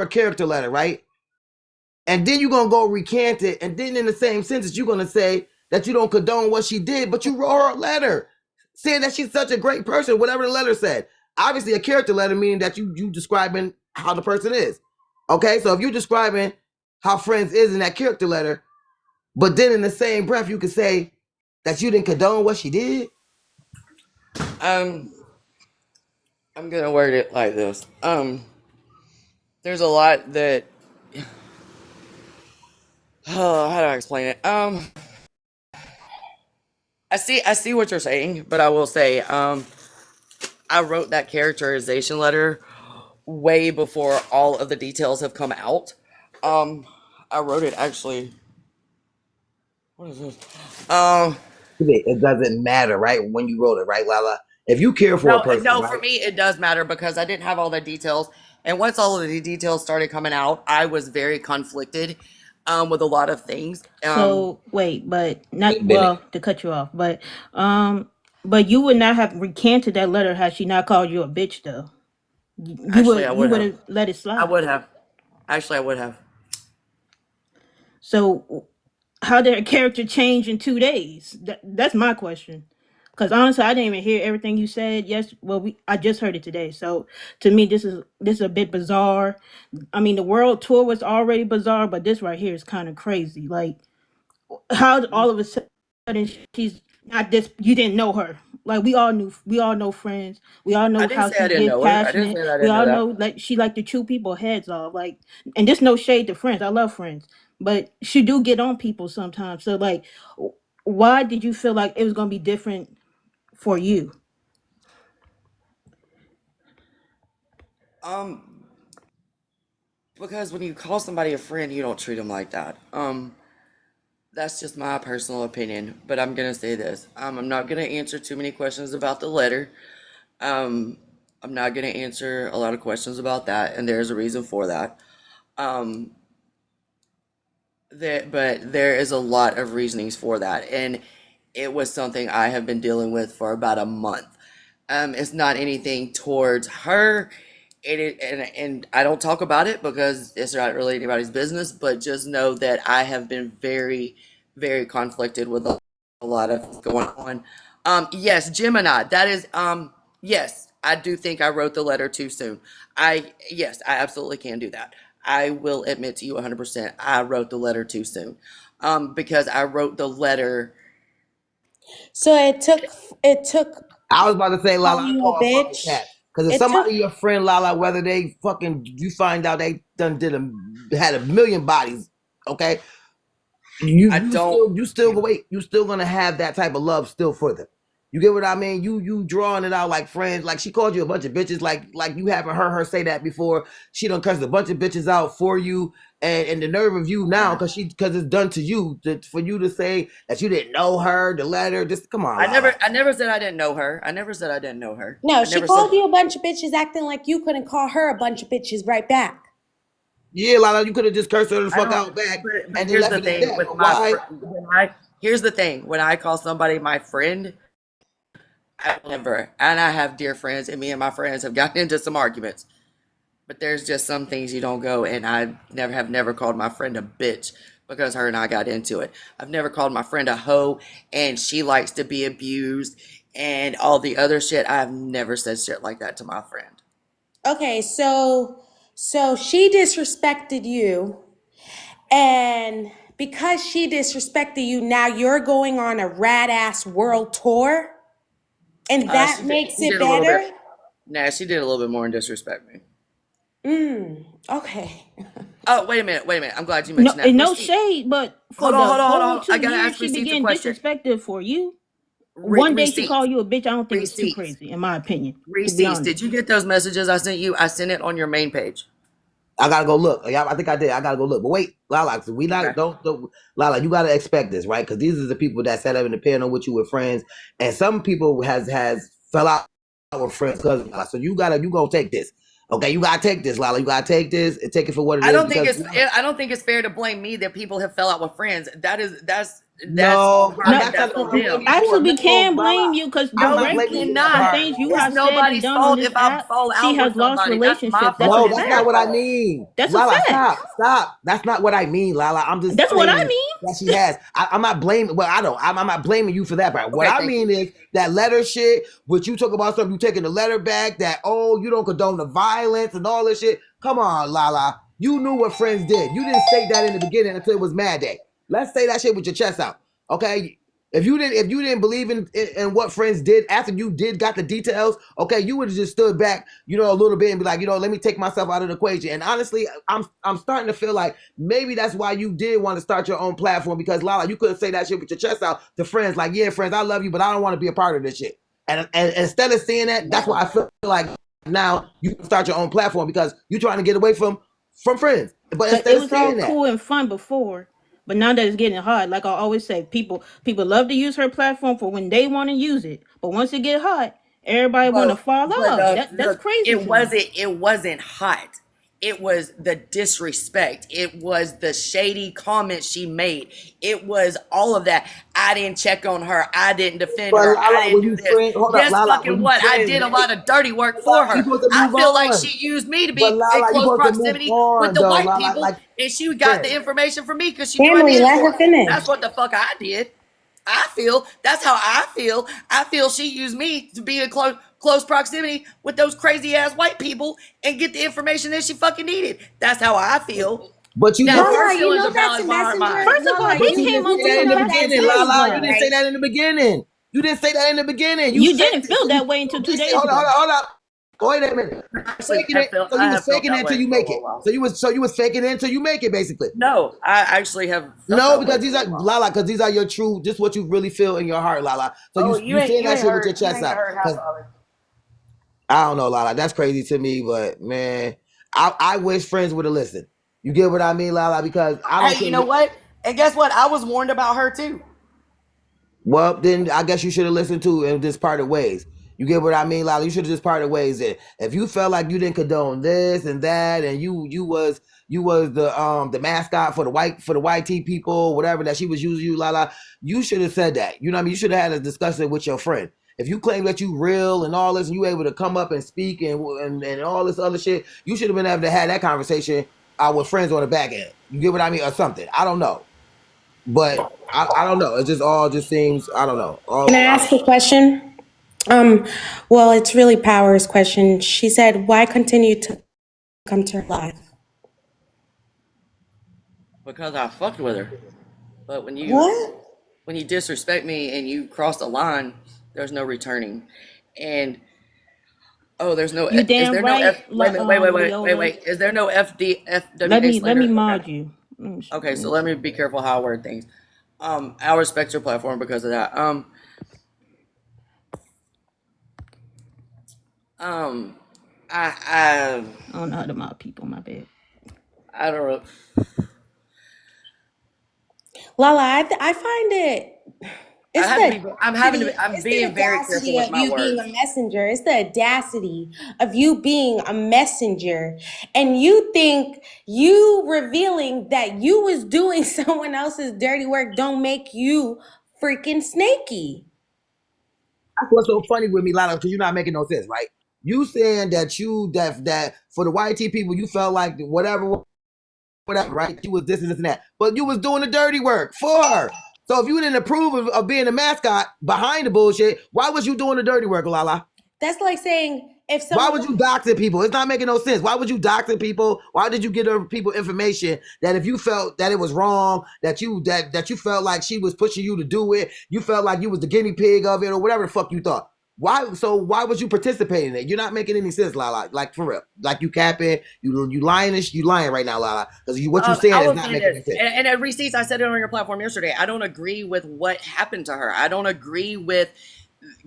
a character letter, right? And then you're gonna go recant it, and then in the same sentence, you're gonna say that you don't condone what she did, but you wrote her a letter saying that she's such a great person, whatever the letter said. Obviously, a character letter meaning that you describing how the person is. Okay, so if you're describing how friends is in that character letter, but then in the same breath you could say that you didn't condone what she did. I'm gonna word it like this. There's a lot that. Oh, how do I explain it? I see what you're saying, but I will say, I wrote that characterization letter way before all of the details have come out. I wrote it actually. What is this? It doesn't matter, right? When you wrote it, right, LaLa? If you care for a person, No, right? for me it does matter because I didn't have all the details, and once all of the details started coming out, I was very conflicted, with a lot of things. So wait, but Wait not a minute. well to cut you off, but you would not have recanted that letter had she not called you a bitch though. Actually, I You would would have. have let it I slide. would have. Actually, I would have. So how did her character change in 2 days? That's my question. Because honestly, I didn't even hear everything you said. Yes, well, I just heard it today. So to me, this is a bit bizarre. I mean, the world tour was already bizarre, but this right here is kind of crazy. Like, how all of a sudden she's not this? You didn't know her. Like we all know friends. We all I know didn't how say I she didn't get know her. I didn't passionate. say that I We didn't know all that. know like she like to chew people heads off. Like, and there's no shade to friends. I love friends, but she do get on people sometimes. So like, why did you feel like it was gonna be different for you? Um, because when you call somebody a friend, you don't treat them like that. That's just my personal opinion. But I'm gonna say this. I'm not gonna answer too many questions about the letter. Um, I'm not gonna answer a lot of questions about that, and there's a reason for that. Um, but there is a lot of reasonings for that, and it was something I have been dealing with for about a month. It's not anything towards her. And I don't talk about it because it's not really anybody's business. But just know that I have been very, very conflicted with a lot of going on. Yes, Gemini. That is. Yes, I do think I wrote the letter too soon. Yes, I absolutely can do that. I will admit to you 100%. I wrote the letter too soon. Because I wrote the letter. So it took I was about to say, LaLa, calling I you a call her fucking bitch. cat. Because if It took somebody your friend, LaLa, whether they fucking you find out they done had a million bodies, okay, I don't. you still wait, you still gonna have that type of love still for them. You get what I mean? You drawing it out like friends. Like she called you a bunch of bitches. Like you haven't heard her say that before. She done cussed a bunch of bitches out for you, and the nerve of you now because it's done to you for you to say that you didn't know her, the letter. Just come on, LaLa. I never said I didn't know her. I never said I didn't know her. No, I she never said. called you a bunch of bitches acting like you couldn't call her a bunch of bitches right back. Yeah, LaLa, you could have just cursed her the I fuck don't. out back But and then here's left the it at thing that. with But my why? here's the thing when I call somebody my friend, I never, and I have dear friends, and me and my friends have gotten into some arguments. But there's just some things you don't go, and I never called my friend a bitch because her and I got into it. I've never called my friend a hoe, and she likes to be abused, and all the other shit. I've never said shit like that to my friend. Okay, so she disrespected you, and because she disrespected you, now you're going on a rad ass world tour, and that makes She it did a little bit. better. Nah, she did a little bit more and disrespect me. Okay. Oh, wait a minute, wait a minute. I'm glad you No, mentioned that. and no Receipt. shade, but for Hold on, the hold on, hold whole on. I two gotta years ask she been Receipts a getting question. disrespected for you. One day she Receipts. called you a bitch. I don't think it's too Receipts. crazy, in my opinion. To be Receipts. honest. Did you get those messages I sent you? I sent it on your main page. I gotta go look. Yeah, I think I did. I gotta go look. But wait, LaLa, so we not Okay. don't LaLa, you gotta expect this, right? Because these are the people that set up in the panel with you with friends, and some people has fell out with friends because so you gonna take this. Okay, you gotta take this, LaLa. You gotta take this and take it for what it is because I don't think it's fair to blame me that people have fell out with friends. That's That's on No, her No, and that's not that's what on I'm blaming them. you for. actually, we No, can blame Lala, you because I'm No, not you blaming you directly for the cannot. her. things you It's have said and nobody's done on fault this if I app, fall she out with has lost somebody. That's my relationships. That's fault a No, and that's not their what fact. I fault. mean. That's a Lala, fact. stop. That's not what I mean, Lala. I'm just That's what I saying mean. that she has. I'm not blaming. Well, I don't. I'm not blaming you for that. But what Okay, I thank you. mean is that letter shit. What you talk about stuff. You taking the letter back. That you don't condone the violence and all this shit. Come on, Lala. You knew what friends did. You didn't state that in the beginning until it was Mad Day. Let's say that shit with your chest out. Okay. If you didn't believe in what friends did after you got the details, okay, you would have just stood back, a little bit and be like, let me take myself out of the equation. And honestly, I'm starting to feel like maybe that's why you did want to start your own platform, because Lala, you couldn't say that shit with your chest out to friends, like, yeah, friends, I love you, but I don't want to be a part of this shit. And instead of saying that, that's why I feel like now you can start your own platform, because you're trying to get away from friends. But But instead it of was all saying that, cool and fun before. But now that it's getting hot, like I always say, people love to use her platform for when they want to use it. But once it get hot, everybody want to But fall but off. That's crazy to me. it wasn't hot. It was the disrespect. It was the shady comments she made. It was all of that. I didn't check on her. I didn't defend but her. I Lala, didn't when do you this. friend, hold up, Guess Lala, when fucking you what? I friends, did a right? lot of dirty work for Lala, you her. supposed to I move feel like on. she used me to But be in Lala, you close supposed to move proximity with on the though, white Lala. people, Like, and she got the friends. information from me because she knew I Family, needed let her it. finish. That's what the fuck I did. I feel that's how I feel. I feel she used me to be in close proximity with those crazy ass white people and get the information that she fucking needed. That's how I feel. But you Now just her Lala, you feelings know are that's a valid, why aren't mine? messenger. First of all, Lala, he but you came didn't up say with that you in some the know facts that's beginning, today, Lala. messenger, You though. didn't say right? that in the beginning. You didn't say that in the beginning. You You faked didn't it. feel that way until You two say, days ago. hold up. Wait a minute. I actually Faking have it. felt So I you was have felt faking it that until way you for a make little it. while. So you was faking it until you make it, basically. No, I actually have felt No, that way because for a these are little while. Lala, because these are your true. This is what you really feel in your heart, Lala. So Oh, you saying you that ain't shit with your heard chest out. half Because of it. I don't know, Lala. That's crazy to me, but man, I wish friends would have listened. You get what I mean, Lala? Because I don't Hey, you know think. what? And guess what? I was warned about her too. Well, then I guess you should have listened to and just parted ways. You get what I mean, Lala? You should have just parted ways. Then, if you felt like you didn't condone this and that, and you was the mascot for the YT people, whatever that she was using you, Lala, you should have said that. You know what I mean? You should have had a discussion with your friend. If you claim that you real and all this, and you able to come up and speak and all this other shit, you should have been able to have that conversation with friends on the back end. You get what I mean, or something. I don't know, but I don't know. It just all just seems, I don't know. Can I ask a question? Well, it's really Power's question. She said, "Why continue to come to her life?" Because I fucked with her. But What? when you disrespect me and you cross the line, there's no returning. And oh, there's no. You Is damn there no F? right, Wait a minute. Wait. Wait. Wait. Wait. Leola. Wait. Is there no Let FWA me slander? Okay. mod you. Okay. So let me be careful how I word things. I respect your platform because of that. Um, I I don't know how to mod people. My bad. I don't know. Lala, I find it. I It's have to the be. I'm having to. audacity. I'm It's the being very careful audacity with of my you being words. a messenger. It's the audacity of you being a messenger, and you think you revealing that you was doing someone else's dirty work don't make you freaking snaky. That's what's so funny with me, Lala, because you're not making no sense, right? You saying that for the YT people, you felt like whatever, right? You was this and this and that, but you was doing the dirty work for her. So if you didn't approve of being a mascot behind the bullshit, why was you doing the dirty work, Lala? That's like saying if Why someone would you doxing people? It's not making no sense. Why would you doxing people? Why did you give people information that if you felt that it was wrong, that you felt like she was pushing you to do it, you felt like you was the guinea pig of it, or whatever the fuck you thought? Why? So why was you participating in it? You're not making any sense, Lala. Like for real. Like you capping, you lying. You lying right now, Lala. Because what you saying I is will not say making this, any sense. and at receipts, I said it on your platform yesterday. I don't agree with what happened to her. I don't agree with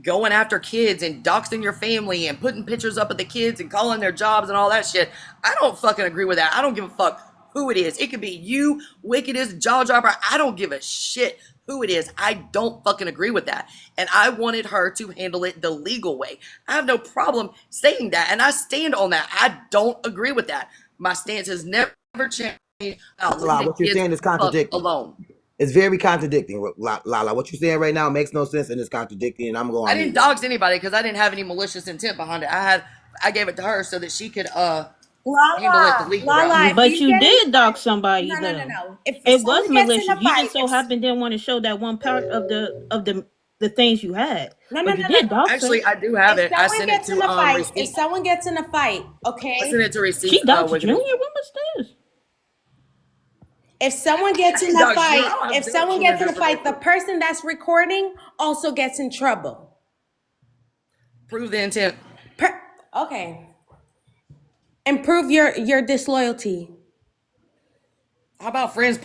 going after kids and doxing your family and putting pictures up of the kids and calling their jobs and all that shit. I don't fucking agree with that. I don't give a fuck who it is. It could be you, wickedest, jaw dropper. I don't give a shit who it is. I don't fucking agree with that. And I wanted her to handle it the legal way. I have no problem saying that. And I stand on that. I don't agree with that. My stance has never changed. I'll leave Lala, the what you're kids saying is the fuck contradicting. alone. It's very contradicting, LaLa. What you're saying right now makes no sense and it's contradicting. And I'm going. I didn't dox anybody because I didn't have any malicious intent behind it. I gave it to her so that she could handle it the LaLa, legal route. LaLa, if But you you get in did dox somebody no, no, no, though. no. If It was someone gets in malicious. a You fight, just so happened didn't want to show that one part of the things you had. no, no, But no, you no, did no. dox her. Actually, I do have If it. I someone sent it gets in to a fight, if receipts. someone gets in a fight, I sent okay? it to She receipts. doxed Junior. Wickedest. What was this? If someone gets I in didn't a dox you. I fight, don't have if to do what someone you want gets to in do a for me. fight, the person that's recording also gets in trouble. Prove the intent. Okay. And prove your disloyalty. How about friends?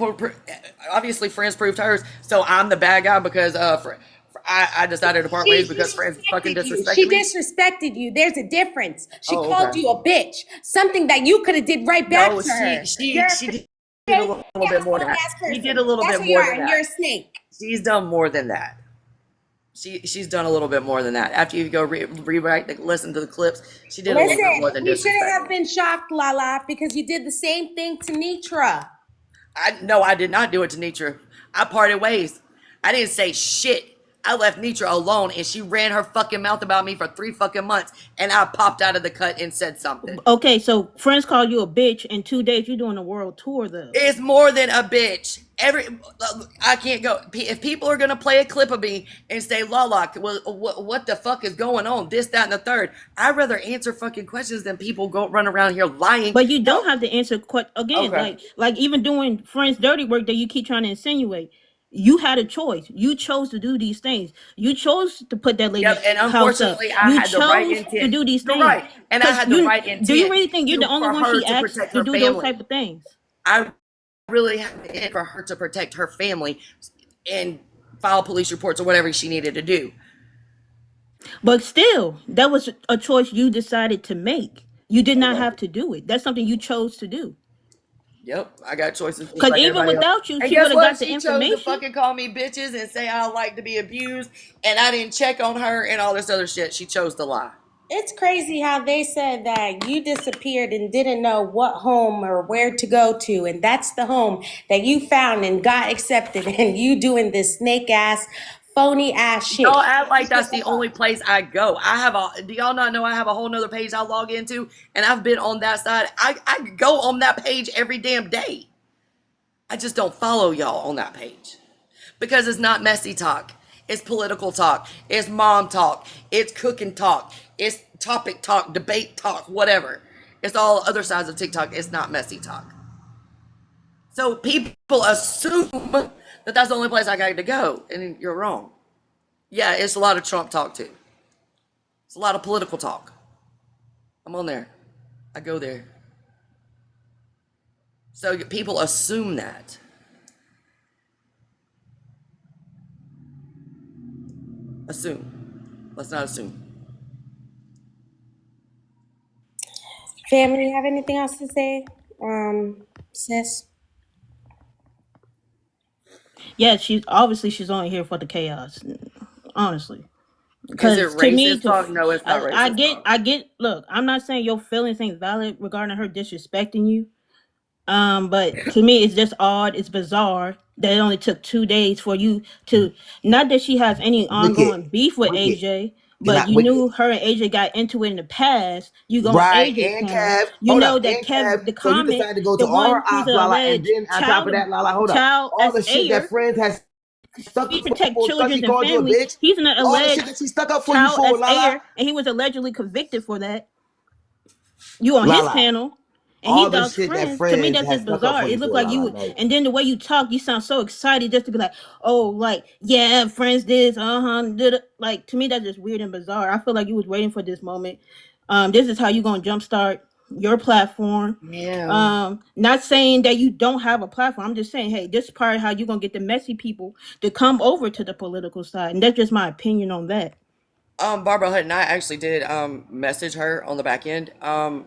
Obviously, friends proved hers. So I'm the bad guy because I decided to part ways She because friends fucking disrespected you. disrespected She me. disrespected you. There's a difference. She Oh, called okay. you a bitch. Something that you could have did right back No, to her. You're a she did a fake little bit ass more than punk that. ass She did a person. little That's bit what you more are, than and you're that. a snake. She's done more than that. She's done a little bit more than that. After you go listen to the clips, she did a little bit more Listen, than you shouldn't disrespect have me. been shocked, LaLa, because you did the same thing to Nitra. No, I did not do it to Nitra. I parted ways. I didn't say shit. I left Nitra alone and she ran her fucking mouth about me for 3 fucking months and I popped out of the cut and said something. Okay, so friends called you a bitch. In 2 days, you're doing a world tour though. It's more than a bitch. I can't go. If people are gonna play a clip of me and say, "LaLa, what the fuck is going on?" This, that, and the third. I'd rather answer fucking questions than people go run around here lying. But you don't No. have to answer again. Okay. Like even doing friends' dirty work that you keep trying to insinuate. You had a choice. You chose to do these things. You chose to put that Yep. lady's And house up. unfortunately, I You had the right chose to intent. do these You're things. right, and I Cause had the you right do you intent really think you're the only for one her she to asked protect to her do those family. type of things? I really had the intent for her to protect her family and file police reports or whatever she needed to do. But still, that was a choice you decided to make. You did not Okay. have to do it. That's something you chose to do. Yep, I got choices just Because like even everybody else. without you, And she would guess have what? got the She chose to information. fucking call me bitches and say I like to be abused, and I didn't check on her and all this other shit. She chose to lie. It's crazy how they said that you disappeared and didn't know what home or where to go to, and that's the home that you found and got accepted, and you doing this snake ass, phony ass shit. Y'all act like that's the only place I go. Do y'all not know I have a whole nother page I log into, and I've been on that side. I go on that page every damn day. I just don't follow y'all on that page because it's not messy talk. It's political talk. It's mom talk. It's cooking talk. It's topic talk, debate talk, whatever. It's all other sides of TikTok. It's not messy talk. So people assume that that's the only place I got to go, and you're wrong. Yeah, it's a lot of Trump talk too. It's a lot of political talk. I'm on there. I go there. So people assume that. Assume. Let's not assume. Family, you have anything else to say, sis? Yeah, she's only here for the chaos. Honestly. Is it Because to me, racist talk? No, it's not racist talk. I get. Look, I'm not saying your feelings ain't valid regarding her disrespecting you. But to me, it's just odd. It's bizarre that it only took 2 days for you to. Not that she has any Wicked, ongoing beef with wicked. AJ, Can but I you wicked? knew her and AJ got into it in the past. You go on Right, AJ's and panel. Kev. You Hold know up, that and Kev. Kev, the So you comment, decided to go the to all her one who's ops, an LaLa, and alleged then on top of that, LaLa, hold up. child All the shit SAyer. that friends has stuck He up protect for because children she and called you a family. bitch. He's an All the alleged shit that she stuck up for you child for, LaLa. SAyer, and he was allegedly convicted for that. You on his LaLa. panel, and he All the dogs shit that friends. To me, friends that's has just stuck up bizarre. for you It looked for, like you LaLa. would, No. and then the way you talk, you sound so excited just to be like, oh, like yeah, friends this, did it. Like to me, that's just weird and bizarre. I feel like you was waiting for this moment. This is how you gonna jumpstart your platform. Yeah. Not saying that you don't have a platform. I'm just saying, hey, this is part of how you gonna get the messy people to come over to the political side, and that's just my opinion on that. Barbara Hutton, I actually did message her on the back end.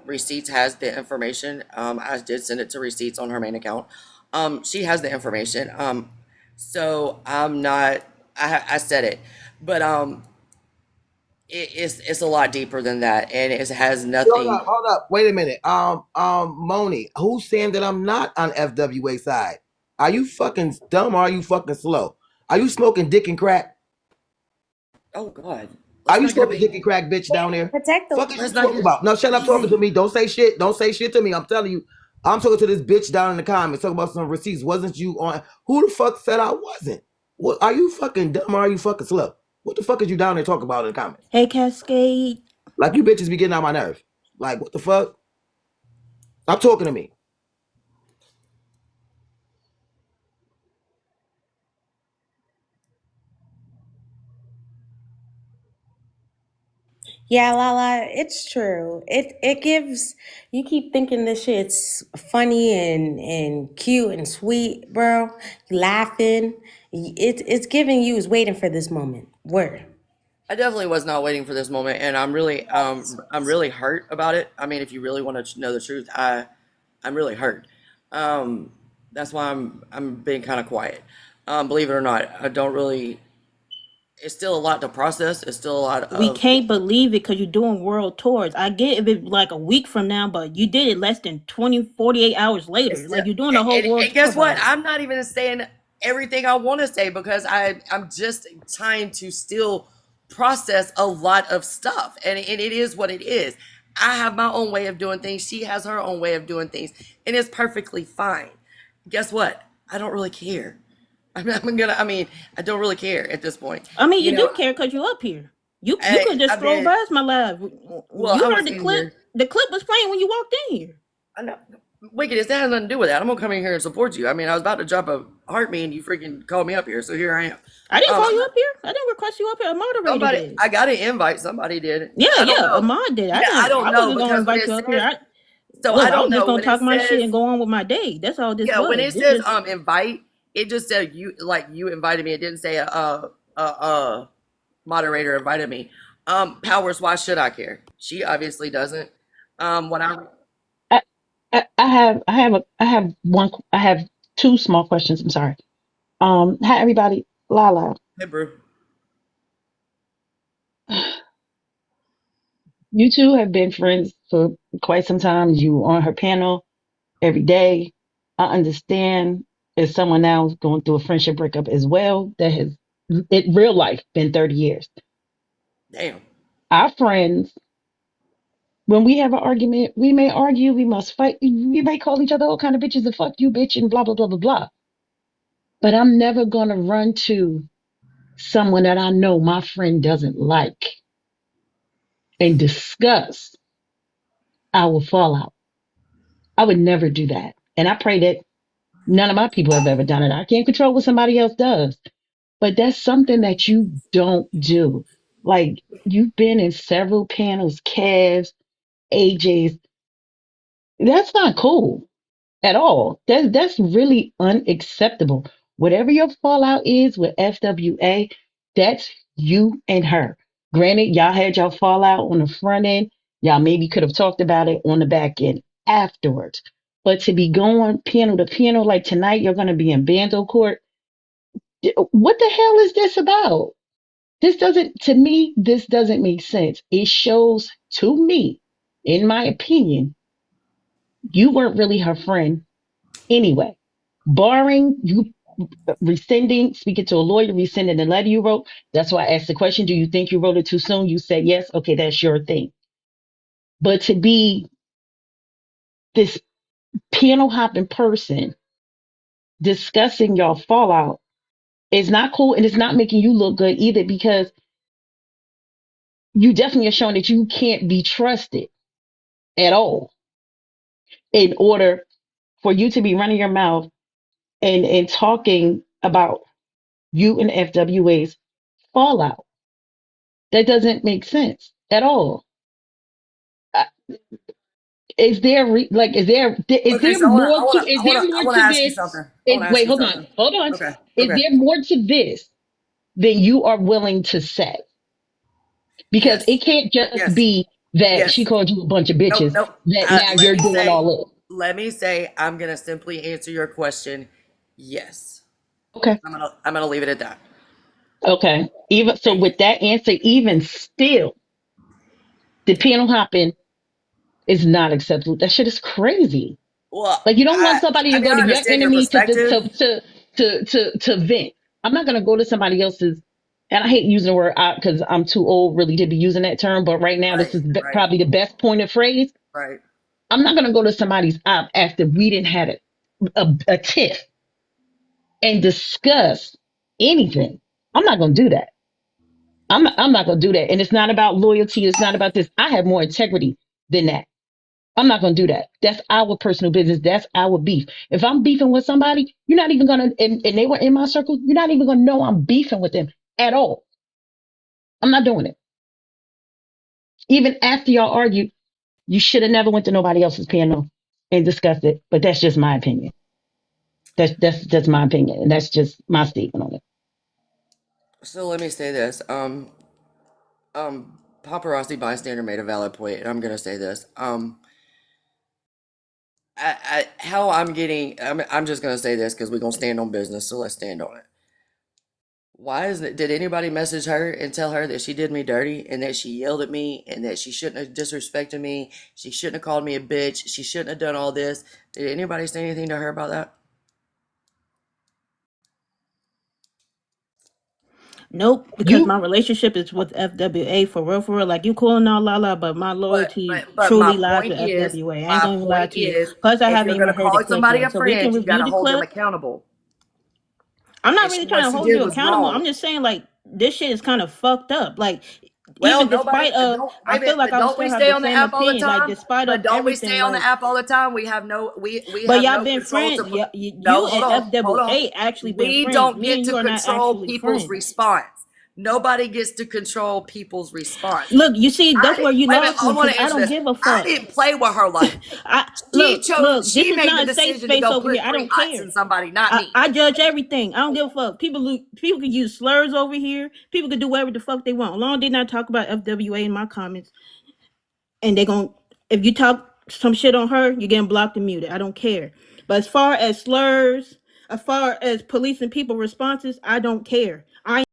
Receipts has the information. I did send it to Receipts on her main account. She has the information. So I'm not. I said it, but it's a lot deeper than that, and it has nothing. Hold up. Wait a minute. Moni, who's saying that I'm not on FWA side? Are you fucking dumb or are you fucking slow? Are you smoking dick and crack? Oh God, Are let's you not get smoking dick me. and crack, bitch, down there? Protect the Fuck is you Let's not talking get about? No, shut up talking to easy. me. Don't say shit. Don't say shit to me. I'm telling you. I'm talking to this bitch down in the comments. Talking about some receipts. Wasn't you on? Who the fuck said I wasn't? What are you fucking dumb or are you fucking slow? What the fuck is you down there talking about in the comments? Hey, Cascade. Like you bitches be getting on my nerves. Like what the fuck? Stop talking to me. Yeah, Lala, it's true. It gives you keep thinking this shit's funny and cute and sweet, bro. Laughing. It's giving you is waiting for this moment. Word. I definitely was not waiting for this moment, and I'm really hurt about it. I mean, if you really want to know the truth, I'm really hurt. Um, that's why I'm being kind of quiet. Believe it or not, I don't really. It's still a lot to process. It's still a lot We of. can't believe it because you're doing world tours. I get if it like a week from now, but you did it less than 20, 48 hours It's later. still, Like you're doing a whole world and tour guess what? about it. I'm not even saying everything I want to say because I'm just trying to still process a lot of stuff, and it is what it is. I have my own way of doing things. She has her own way of doing things, and it's perfectly fine. Guess what? I don't really care. I mean, I don't really care at this point. I mean, You you know, do care because you up here. You could just I scroll mean, past my live. well, You I heard was the in clip. here. The clip was playing when you walked in here. I know. Wickedest, that has nothing to do with that. I'm gonna come in here and support you. I mean, I was about to drop a heart me and you freaking called me up here, so here I am. I didn't call I'm you not up here. I didn't request you up here. A moderator somebody. did. I got an invite. Somebody did. Yeah, I don't yeah. know. Ahmad did. I Yeah, I didn't. don't I know wasn't gonna because when invite it you up here. says so, I Look, I don't was just know gonna when it talk my shit says and go on with my day. That's all this yeah when was. it This says just invite. It just said you like you invited me. It didn't say a moderator invited me. Powers, why should I care? She obviously doesn't. When I I, I have one, I have two small questions. I'm sorry. Hi everybody. Lala, hey, Brew. you two have been friends for quite some time. You on her panel every day. I understand as someone now going through a friendship breakup as well that has in real life been 30 years. Damn. Our friends, when we have an argument, we may argue, we must fight, we may call each other all kind of bitches and fuck you bitch and blah blah blah blah blah. But I'm never gonna run to someone that I know my friend doesn't like and discuss our fallout. I would never do that. And I pray that none of my people have ever done it. I can't control what somebody else does, but that's something that you don't do. Like you've been in several panels, Cavs, AJ's. That's not cool at all. That's really unacceptable. Whatever your fallout is with FWA, that's you and her. Granted, y'all had y'all fallout on the front end. Y'all maybe could have talked about it on the back end afterwards. But to be going piano to piano like tonight, you're going to be in bando court. What the hell is this about? This doesn't, to me, this doesn't make sense. It shows to me, in my opinion, you weren't really her friend anyway. Barring you rescinding, speaking to a lawyer, rescinding the letter you wrote. That's why I asked the question, do you think you wrote it too soon? You said yes. Okay, that's your thing. But to be this piano hopping person discussing your fallout is not cool and it's not making you look good either because you definitely are showing that you can't be trusted at all in order for you to be running your mouth and talking about you and FWA's fallout. That doesn't make sense at all. Uh, Is there like Okay, so is there I more wanna to ask you this? something. I wanna ask Wait, you hold something. on. Okay, Is okay. there more to this than you are willing to say? Because it Yes, can't just yes, be that she yes. called you a bunch of Nope, bitches nope. that now Let you're me doing say, all I'm gonna simply answer your question. Yes, this. Okay. I'm gonna leave it at that. Okay. Even so Thank you. with that answer, even still, the piano hopping is not acceptable. That shit is crazy. Well, Like you don't want somebody I to mean, go I to your understand your enemy perspective. to vent. I'm not gonna go to somebody else's. And I hate using the word because I'm too old really to be using that term. But right now, this Right, is right, probably the best pointed phrase. right. I'm not gonna go to somebody's op after we didn't had a tiff and discuss anything. I'm not gonna do that. I'm not gonna do that. And it's not about loyalty. It's not about this. I have more integrity than that. I'm not gonna do that. That's our personal business. That's our beef. If I'm beefing with somebody, you're not even gonna and they were in my circle, you're not even gonna know I'm beefing with them at all. I'm not doing it. Even after y'all argue, you should have never went to nobody else's piano and discussed it. But that's just my opinion. That's just my opinion. And that's just my statement on it. So let me say this. Paparazzi bystander made a valid point, and I'm gonna say this. How I'm getting, I'm just gonna say this because we're gonna stand on business, so let's stand on it. Why is it? Did anybody message her and tell her that she did me dirty and that she yelled at me and that she shouldn't have disrespected me? She shouldn't have called me a bitch. She shouldn't have done all this. Did anybody say anything to her about that? Nope, because You my relationship is with FWA for real, for real. Like you cool and all, LaLa, but my loyalty But truly lies with FWA. I ain't my gonna even lie point to you. is, Plus, I if haven't you're even gonna heard call the clip somebody yet, a so we can friend, you review gotta the hold them clip. accountable. I'm not And really what trying to she hold did you was accountable. wrong. I'm just saying like this shit is kind of fucked up. Like Well, even nobody despite of, don't I wait a feel minute, like but I would don't we still have stay the on the same app all the opinion. Like time? despite But of don't we everything, stay on the like app all the time? We have no we but have y'all no been control friends. to Yeah, no, you hold and on, hold on. FAA actually been We friends. don't Me get and to you are not control actually people's friends. response. Nobody gets to control people's response. Look, you see, I that's didn't, where you wait a minute, lost I me want because to I answer don't this. give a I fuck. didn't play with her life. I She chose, look. This she is made the not a safe decision to space go over here. put I three don't hots care. in somebody, not me. I judge everything. I don't give a fuck. People can use slurs over here. People can do whatever the fuck they want. As long as they not talk about FWA in my comments, and they gon' if you talk some shit on her, you're getting blocked and muted. I don't care. But as far as slurs, as far as police and people responses, I don't care. I